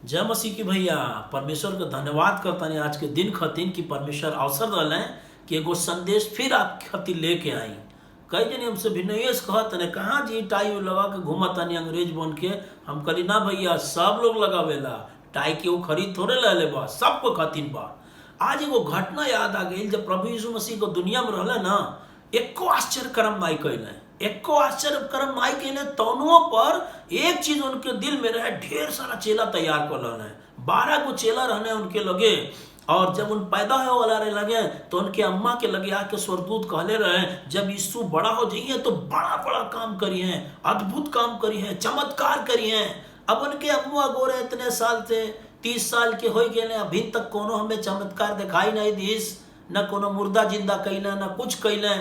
जय मसीह की भैया। परमेश्वर का धन्यवाद करता नहीं आज के दिन खातिर कि परमेश्वर अवसर दिले कि एगो संदेश फिर आपके खातिर लेके आई। कई जन हमसे भिन्नयस कहत ने कहाँ जी टाई लगा के घूमत तानी अंग्रेज बन के। हम कही ना भैया, सब लोग लगावेला टाई के, वो खरीद थोड़े ले ले बा, सबको खातिर बा। आज एगो घटना याद आ गई, जब प्रभु यीशु मसीह को दुनिया में रहले ना, एको आश्चर्य कर्म नाई कैले, एको आश्चर्य कर्म नाई कैले। तौनुओं पर एक चीज उनके दिल में रहे, ढेर सारा चेला तैयार कर लेने, 12 गो चेला रहने उनके लगे। और जब उन पैदा हो वाला रहे लगे तो उनके अम्मा के लगे आके स्वर्गदूत कहले रहे, जब यीशु बड़ा हो जाइए तो बड़ा बड़ा काम करिए, अद्भुत काम करिए, चमत्कार करिए। अब उनके अम्मा गोरे इतने साल से 30 साल के हो गए, अभी तक कोनो हमें चमत्कार दिखाई नहीं दीस, न कोनो मुर्दा जिंदा कैले, न कुछ कैले।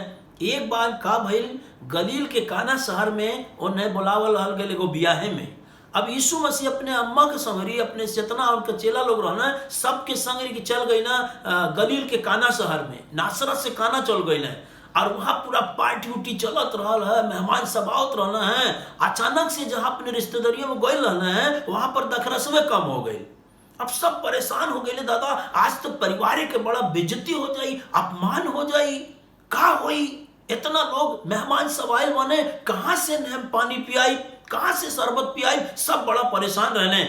एक बार का भइल, गलील के काना शहर में उन्हें बुलावल रहल गए एगो बियाहे में। अब यीशु मसीह अपने अम्मा के संगरी, अपने जितना उनके चेला लोग रहना, सबके संगरी की चल गई ना गलील के काना शहर में, नासरत से काना चल गई ना। और वहां पूरा पार्टी उटी चलत रहल है, मेहमान सब आवत रहना है। अचानक से जहां अपने रिश्तेदारियों में गए रहना है, वहां पर दखरसवे कम हो गई। अब सब परेशान हो गए, दादा आज तो परिवार के बड़ा बेइज्जती हो जाई, अपमान हो जाई, का होई। इतना लोग मेहमान सब आयल बने, कहां से नेम पानी पियाई, कहां से शरबत पियाई, सब बड़ा परेशान रहने।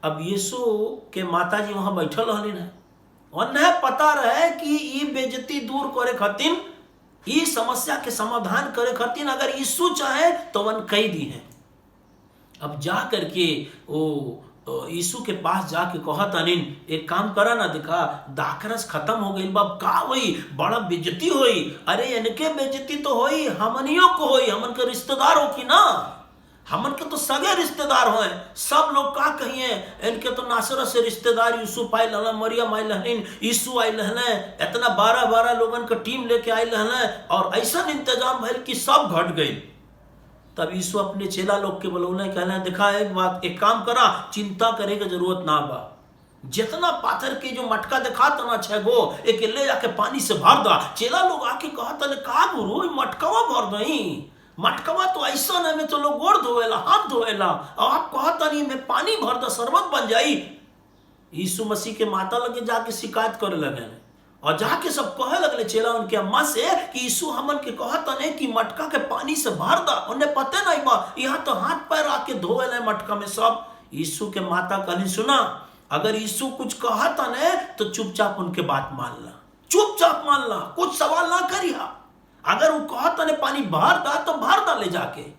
अब यीशु के माताजी वहां बैठल रहली ना, उन्हें पता रहे कि ये बेइज्जती दूर करे खातिर, ये समस्या के समाधान करे खातिर अगर यीशु चाहे तो वन कही दी है। अब जा करके वो यीशु के पास जाके कहत अनिन, एक काम करा ना, दिखा दाखरस खत्म हो गई, बाब का होई, बड़ा बेइज्जती होई। अरे इनके बेइज्जती तो होई, हमनियों को होई, हमन के रिश्तेदार हो कि ना, हमन के तो सगे रिश्तेदार हो। सब लोग का कहिए, इनके तो नासरत से रिश्तेदार यूसुफ आयल रहन, मरियम आयल रहन, यीशु आयल रहन, इतना 12 लोगन का टीम लेके आयल रहन, और ऐसा इंतजाम भइल कि सब घट गई। तब यीशु अपने चेला लोग के बोलौले, कहना देखा एक बात, एक काम करा, चिंता करे की जरूरत ना बा, जितना पाथर के जो मटका दिखा ना 6 गो, एक ले जाके पानी से भर दा। चेला लोग आके कहता ने का गुरु मटकवा भर दही, मटकवा तो ऐसा नहीं में तो लोग गोड़ धोएला, हाथ धोएला, और आप कहता नहीं में पानी भर दा, शरबत बन जाई। यीशु मसीह के माता लगे जाके शिकायत करे लगे, और जाके सब कहे लगले चेला उनके अम्मा से कि यीशु हमन के कहता ने कि मटका के पानी से भर दा। उन्हें पता नहीं बा, यहाँ तो हाथ पैर आके धोएला मटका में सब। यीशु के माता कहली, सुना, अगर यीशु कुछ कहता ने तो चुपचाप उनके बात मान ला, चुपचाप मान ला, कुछ सवाल ना करिया। अगर वो कहता ने पानी भर दा तो भर दा ले जाके।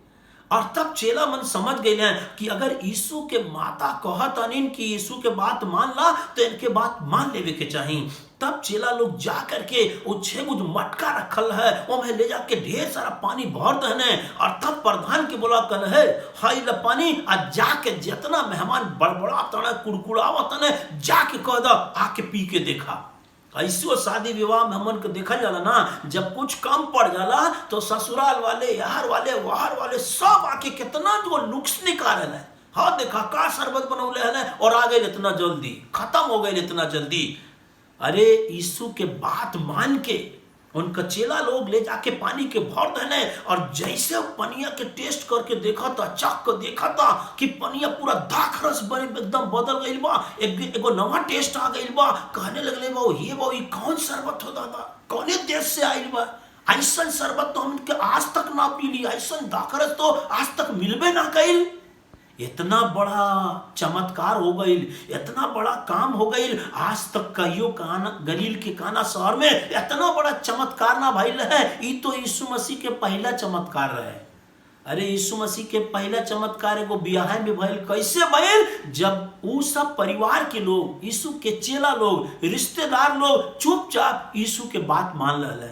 और तब चेला मन समझ गए हैं कि अगर यीशु के माता कहता नहीं कि यीशु के बात मान ला तो इनके बात मान लेवे के चाहिए। तब चेला लोग जा करके वो 6 गुज मटका रखल है, वो में ले जाके ढेर सारा पानी भर दहने। और तब प्रधान के बोला कल है, हाई ल पानी, और जाके जितना मेहमान बड़बड़ाता है, कुड़कुड़ावत है, जाके कह दो आके पी के देखा। ऐसे शादी विवाह में हमन को देखा जाला ना, जब कुछ कम पड़ जाला तो ससुराल वाले, यार वाले, वाहर वाले सब आके कितना जो नुक्स निकाले है। हाँ देखा का शरबत बनौले है, और आ गए इतना जल्दी, खत्म हो गए इतना जल्दी। अरे यीशु के बात मान के उनका चेला लोग ले जाके पानी के भर देने, और जैसे पनिया के टेस्ट करके देखा था, चख कर देखा था कि पनिया पूरा दाखरस बने एकदम बदल गई बा, एगो नवा टेस्ट आ गई बा। कहने लगले बा, ये कौन शरबत हो दादा, कौने देश से आइल बा, ऐसा शरबत तो हम आज तक ना पी ली, ऐसा दाखरस तो आज तक मिलबे ना कइल। इतना बड़ा चमत्कार हो गई, इतना बड़ा काम हो गई, आज तक कहियो गलील के काना शहर में इतना बड़ा चमत्कार ना भइल है। ये तो यीशु मसीह के पहला चमत्कार रहे। अरे यीशु मसीह के पहला चमत्कार एगो बियाह में भइल। कैसे भइल? जब वो सब परिवार के लोग, यीशु के चेला लोग, रिश्तेदार लोग चुपचाप यीशु के बात मान रहे।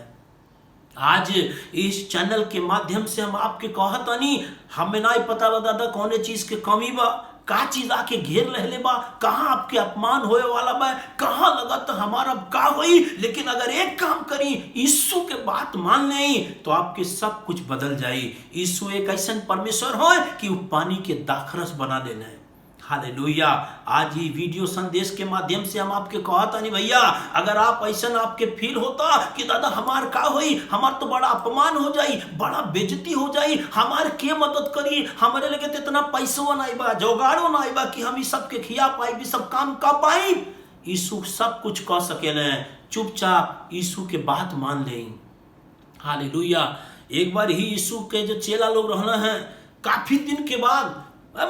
आज इस चैनल के माध्यम से हम आपके कहतनी, हमें नहीं पता बा दादा कौने चीज के कमी बा, का चीज आके घेर रहले बा, कहाँ आपके अपमान होए वाला बा, कहाँ लगा तो हमारा का होई। लेकिन अगर एक काम करी, यीशु के बात मान ले तो आपके सब कुछ बदल जाए। यीशु एक ऐसा परमेश्वर हो कि वो पानी के दाखरस बना देना है। हालेलुया। आज ये वीडियो संदेश के माध्यम से हम आपके कहता नहीं भैया, अगर आप ऐसा आपके फील होता कि दादा हमार का होई, हमार तो बड़ा अपमान हो जाई, बड़ा बेइज्जती हो जाई, हमार के मदद करी, हमारे लगे तो इतना पैसो नहीं बा, जोगाड़ो नहीं बा कि हम इस सब के खिया पाई, भी सब काम कर पाई। यीशु सब कुछ कह सकेले, चुपचाप यीशु के बात मान ले। हालेलुया। एक बार ही यीशु के जो चेला लोग रहना है, काफी दिन के बाद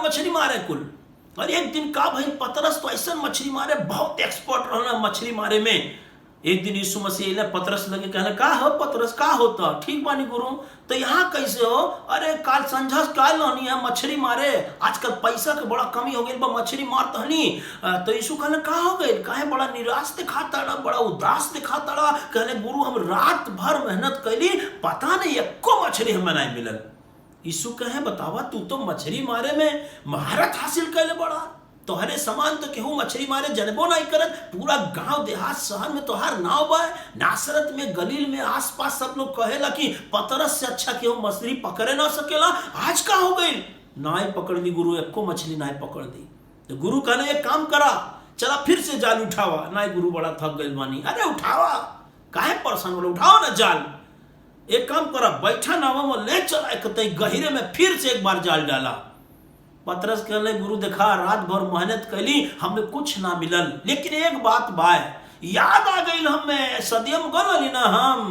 मछली मारे कुल, और एक दिन का भाई पतरस तो ऐसा मछली मारे, बहुत एक्सपर्ट रहना मछली मारे में। एक दिन यीशु मसीह पतरस लगे कहने, का हो पतरस, का होता? ठीक बानी गुरु, तो यहाँ कैसे हो? अरे काल संझा काल लानी है मछली मारे, आजकल पैसा के बड़ा कमी हो गई, मछली मारता हनी। तो यीशु कहने, का हो गए? काहे बड़ा निराश दिखाता रहा, बड़ा उदास दिखाता रहा? कहने, गुरु हम रात भर मेहनत कैली, पता नहीं एको मछली हमें नहीं मिलल। यीशु कहे, बतावा तू तो मछली मारे में महारत हासिल कैले बड़ा, तोहरे समान तो केहू मछली मारे जनबो नहीं करत, पूरा गांव देहात शहर में तोहार नाव बा, नासरत में गलील में आसपास सब लोग कहेला कि पतरस से अच्छा केहू मछली पकड़े ना सकेला। आज का हो गई? नाई पकड़ दी गुरु, एको मछली नाई पकड़ दी। तो गुरु कहने, एक काम करा, चला फिर से जाल उठावा। नाई गुरु बड़ा थक गई बानी। अरे उठावा, काहे परेशान हो, उठाओ ना जाल। एक काम करा, बैठा नावा में ले चला कतई गहरे में, फिर से एक बार जाल डाला। पतरस कहले, गुरु देखा रात भर मेहनत कैली, हमें कुछ ना मिलल, लेकिन एक बात बाय याद आ गई, हमें सदियम गल ना हम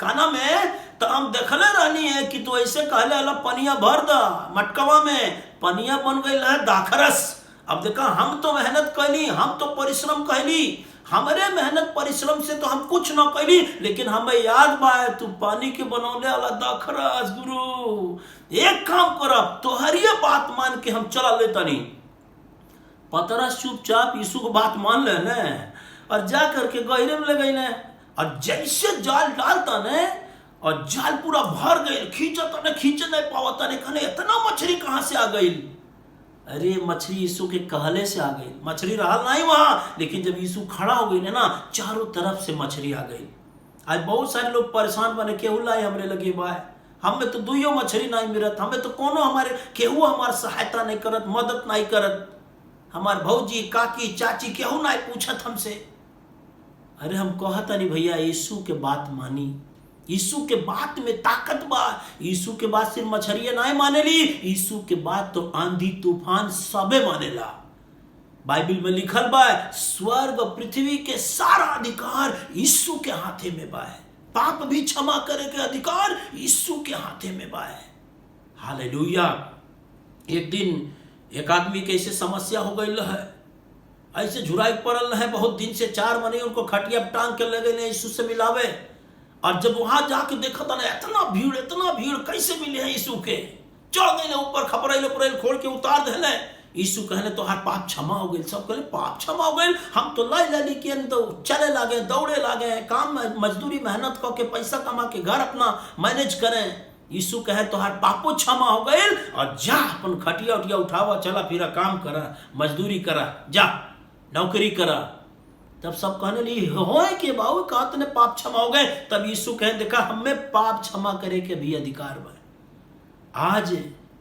काना में, तो हम देखले रहनी है कि तू ऐसे कहले अला पनिया भर दा मटकवा में, पनिया बन गई है दाखरस। अब देखा हम तो मेहनत कैली, हम तो परिश्रम कैली, हमारे मेहनत परिश्रम से तो हम कुछ ना कैली, लेकिन हमें याद बा तू पानी के बनौले वाला दाखरस। गुरु एक काम करब, तोहरिए बात मान के हम चला लेता नहीं। पतरस चुपचाप यीशु को बात मान ले ने, और जा करके गहरे में ले गई ने, और जैसे जाल डालता ने, और जाल पूरा भर गई, खींचता ने, खींच नहीं पावता ने, कहने इतना मछली कहां से आ गई? अरे मछली यीशु के कहले से आ गई, मछली रहा नहीं वहां, लेकिन जब यीशु खड़ा हो गई ना, चारों तरफ से मछली आ गई। आज बहुत सारे लोग परेशान बने, केहू लाई हमरे लगे बाय, हमें तो दुइयो मछली नहीं मिलत, हमें तो कोनो हमारे केहू हमार सहायता नहीं करत, मदद नहीं करत, हमार भौजी काकी चाची केहू नहीं पूछत हमसे। अरे हम कहता नहीं भैया, यीशु के बात मानी, यीशु के बात में ताकत बा। यीशु के बात सिर्फ मछरिया नहीं मानेली, यीशु के बात तो आंधी तूफान सबे मानेला। बाइबल में लिखल बा, स्वर्ग पृथ्वी के सारा अधिकार यीशु के हाथे में बा, पाप भी क्षमा करे के अधिकार यीशु के हाथे में बा। हालेलुया। एक दिन एक आदमी के ऐसे समस्या हो गई है, ऐसे झुराई पड़ल है, बहुत दिन से 4 महीने उनको खटिया टांग के लगे ने यीशु से मिलावे, और जब वहां जाके देखा था ना, इतना भीड़ कैसे मिले हैं यीशु के, चढ़ गए ऊपर, खपरैले पुरैल खोल के उतार देले। यीशु कहले तोहार पाप क्षमा हो गए। सब कहले पाप क्षमा हो गए, हम तो लाई के तो चले लागे, दौड़े लागे, काम मजदूरी मेहनत करके पैसा कमा के घर अपना मैनेज करें। यीशु कहे तोहार पापो क्षमा हो गए, और जा अपन खटिया उठिया उठावा, चला फिरा, काम करा, मजदूरी करा, जा नौकरी करा। तब सब कहने लगी हो के बाबू कहा तूने पाप क्षमा हो गए। तब यीशु कहे, देखा हमें पाप क्षमा करे के भी अधिकार बा। आज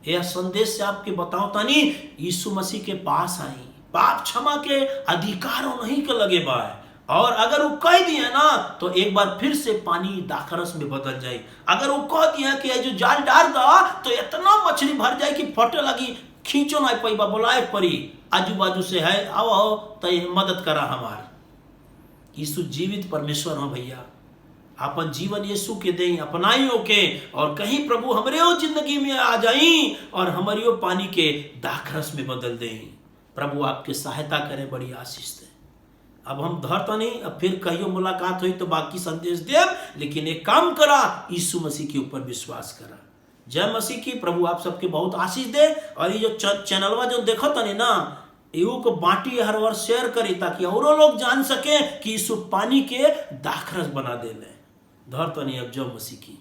यह संदेश से आपके बताओ तानी, यीशु मसीह के पास आई, पाप क्षमा के अधिकार नहीं के लगे बा, और अगर वो कह दिए ना तो एक बार फिर से पानी दाखरस में बदल जाए। अगर वो कह दिया कि जो जाल डाल दा तो इतना मछली भर जाए कि फटे लगी, खींचो ना पैबा, बुलाए पड़ी आजू बाजू से है, आओ तो मदद करा हमार। यीशु जीवित परमेश्वर हो भैया, अपन जीवन यीशु के दें, अपनाइयों के, और कहीं प्रभु हमरे जिंदगी में आ जाई और हमारियो पानी के दाखरस में बदल दें। प्रभु आपके सहायता करे, बड़ी आशीष दे। अब हम धरता नहीं, अब फिर कहियो मुलाकात हुई तो बाकी संदेश देव, लेकिन एक काम करा, यीशु मसीह के ऊपर विश्वास करा। जय मसीह की। प्रभु आप सबके बहुत आशीष दे, और ये जो चैनलवा जो देखो तनी ना, एगो को बांटी, हर बार शेयर करी, ताकि और लोग जान सके कि यीशु पानी के दाखरस बना दे। धर तो नहीं अब जय मसीह की।